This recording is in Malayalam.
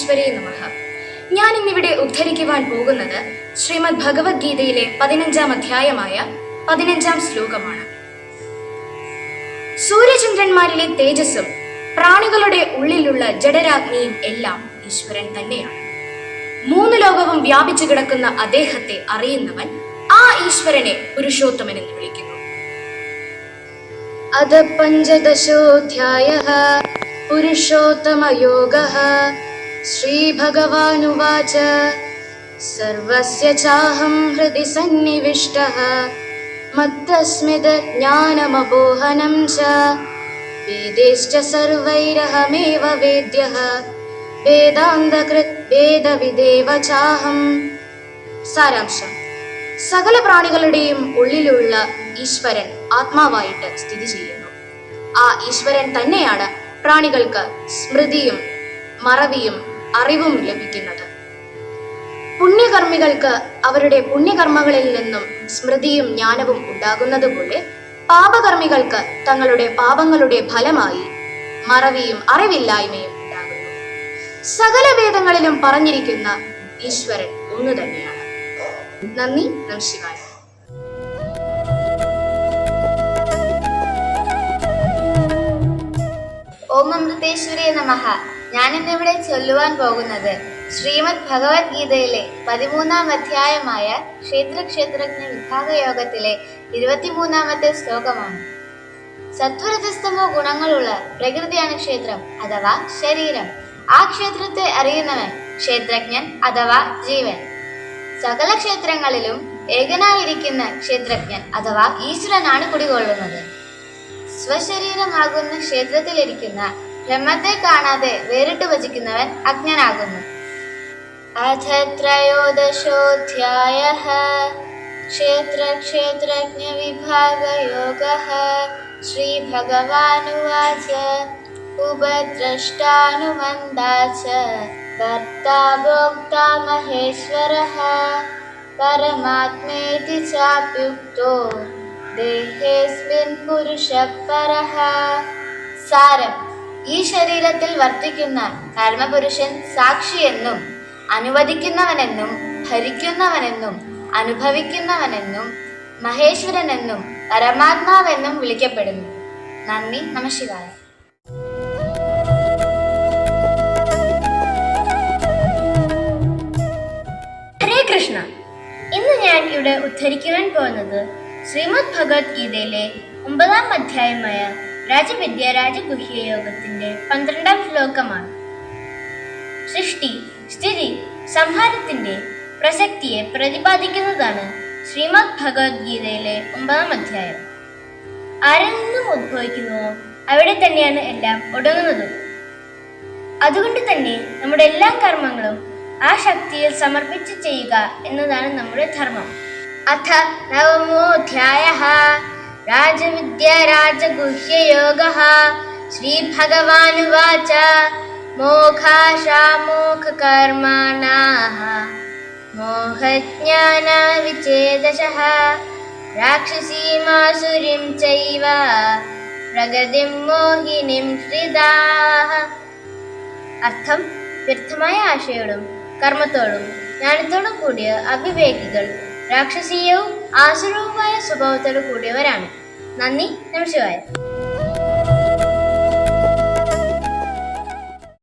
പരമേശ്വരേ നമഃ. ഞാൻ ഇന്നിവിടെ ഉദ്ധരിക്കുവാൻ പോകുന്നത് ശ്രീമദ് ഭഗവത്ഗീതയിലെ 15-ാം അധ്യായമായ 15-ാം ശ്ലോകമാണ്. സൂര്യചന്ദ്രന്മാരിലെ തേജസ്സും പ്രാണികളുടെ ഉള്ളിലുള്ള ജഡരാഗ്നിയും എല്ലാം ഈശ്വരൻ തന്നെയാണ്. 3 ലോകവും വ്യാപിച്ചു കിടക്കുന്ന അദ്ദേഹത്തെ അറിയുന്നവൻ ആ ഈശ്വരനെ പുരുഷോത്തമൻ എന്ന് വിളിക്കുന്നു. അധ 15-ോऽധ്യായഃ പുരുഷോത്തമയോഗഃ. ശ്രീഭഗവാനുവാച സർവസ്യ ചാഹം ഹൃദി സന്നിവിഷ്ടഃ മത്തസ്മിത് ജ്ഞാനമപോഹനം ച വേദൈശ്ച സർവൈരഹമേവ വേദ്യഃ വേദാന്തകൃത് വേദവിദേവ ചാഹം. സാരാംശം: സകല പ്രാണികളുടെയും ഉള്ളിലുള്ള ഈശ്വരൻ ആത്മാവായിട്ട് സ്ഥിതി ചെയ്യുന്നു. ആ ഈശ്വരൻ തന്നെയാണ് പ്രാണികൾക്ക് സ്മൃതിയും മറവിയും അറിവും ലഭിക്കുന്നത്. പുണ്യകർമ്മികൾക്ക് അവരുടെ പുണ്യകർമ്മങ്ങളിൽ നിന്നും സ്മൃതിയും ജ്ഞാനവും ഉണ്ടാകുന്നത് പോലെ പാപകർമ്മികൾക്ക് തങ്ങളുടെ പാപങ്ങളുടെ ഫലമായി മറവിയും അറിവില്ലായ്മയും ഉണ്ടാകുന്നു. സകല വേദങ്ങളിലും പറഞ്ഞിരിക്കുന്ന ഈശ്വരൻ ഒന്നു തന്നെയാണ്. നന്ദി. നമസ്കാരം. ഓം അമൃതേശ്വരേ നമഃ. ഞാനിന്നിവിടെ ചൊല്ലുവാൻ പോകുന്നത് ശ്രീമദ് ഭഗവത്ഗീതയിലെ 13-ാം അധ്യായമായ ക്ഷേത്രജ്ഞ വിഭാഗയോഗത്തിലെ 23-ാമത്തെ ശ്ലോകമാണ്. സത്വരജസ്തമോ ഗുണങ്ങളുള്ള പ്രകൃതിയാണ് ക്ഷേത്രം അഥവാ ശരീരം. ആ ക്ഷേത്രത്തെ അറിയുന്നവൻ ക്ഷേത്രജ്ഞൻ അഥവാ ജീവൻ. സകല ക്ഷേത്രങ്ങളിലും ഏകനായിരിക്കുന്ന ക്ഷേത്രജ്ഞൻ അഥവാ ഈശ്വരനാണ് കുടികൊള്ളുന്നത്. സ്വശരീരമാകുന്ന ക്ഷേത്രത്തിലിരിക്കുന്ന ബ്രഹ്മത്തെ കാണാതെ വേറിട്ട് ഭജിക്കുന്നവൻ അജ്ഞനാകുന്നു. അഥ 13-ോऽധ്യായഃ ക്ഷേത്രജ്ഞ വിഭാഗയോഗഃ. ശ്രീഭഗവാനുവാച ഉപദ്രഷ്ടാനുമന്താ ച കർത്താ ഭോക്താ മഹേശ്വരഃ പരമാത്മേതി ചാപ്യുക്തോ ദേഹേസ്മിൻ പുരുഷഃ പരഃ. സാരം: ഈ ശരീരത്തിൽ വർത്തിക്കുന്ന കർമ്മപുരുഷൻ സാക്ഷിയെന്നും അനുവദിക്കുന്നവനെന്നും ഭരിക്കുന്നവനെന്നും അനുഭവിക്കുന്നവനെന്നും മഹേശ്വരനെന്നും പരമാത്മാവെന്നും വിളിക്കപ്പെടുന്നു. നന്ദി. നമഃശിവായ. ഹരേ കൃഷ്ണ. ഇന്ന് ഞാൻ ഇവിടെ ഉദ്ധരിക്കുവാൻ പോകുന്നത് ശ്രീമദ് ഭഗവത്ഗീതയിലെ 9-ാം അധ്യായമായ രാജവിദ്യ രാജഗുഹ്യ യോഗത്തിന്റെ 12-ാം ശ്ലോകമാണ്. സൃഷ്ടി സ്ഥിതി സംഹാരത്തിന്റെ പ്രസക്തിയെ പ്രതിപാദിക്കുന്നതാണ് ശ്രീമദ് ഭഗവത്ഗീതയിലെ 9-ാം അധ്യായം. ആരിൽ നിന്നും ഉദ്ഭവിക്കുന്നുവോ അവിടെ തന്നെയാണ് എല്ലാം ഒടുങ്ങുന്നതും. അതുകൊണ്ട് തന്നെ നമ്മുടെ എല്ലാ കർമ്മങ്ങളും ആ ശക്തിയിൽ സമർപ്പിച്ച് ചെയ്യുക എന്നതാണ് നമ്മുടെ ധർമ്മം. അഥ 9-ോऽധ്യായഃ രാജവിദ്യ രാജഗുഹ്യയോഗഃ. ശ്രീഭഗവാനുവാച മോക്ഷാമോക്ഷകർമ്മണഃ മോഹജ്ഞാനവിച്ഛേദശഃ രാക്ഷസീമാസുരീം ചൈവ പ്രകൃതിം മോഹിനീം ശ്രിതാഃ. അർത്ഥം: വ്യർത്ഥമായ ആശയോടും കർമ്മത്തോടും ജ്ഞാനത്തോടും കൂടിയ അവിവേകികൾ രാക്ഷസീയവും ആസുരവുമായ സ്വഭാവത്തോടു കൂടിയവരാണ്. നന്ദി. നമഃശിവായ.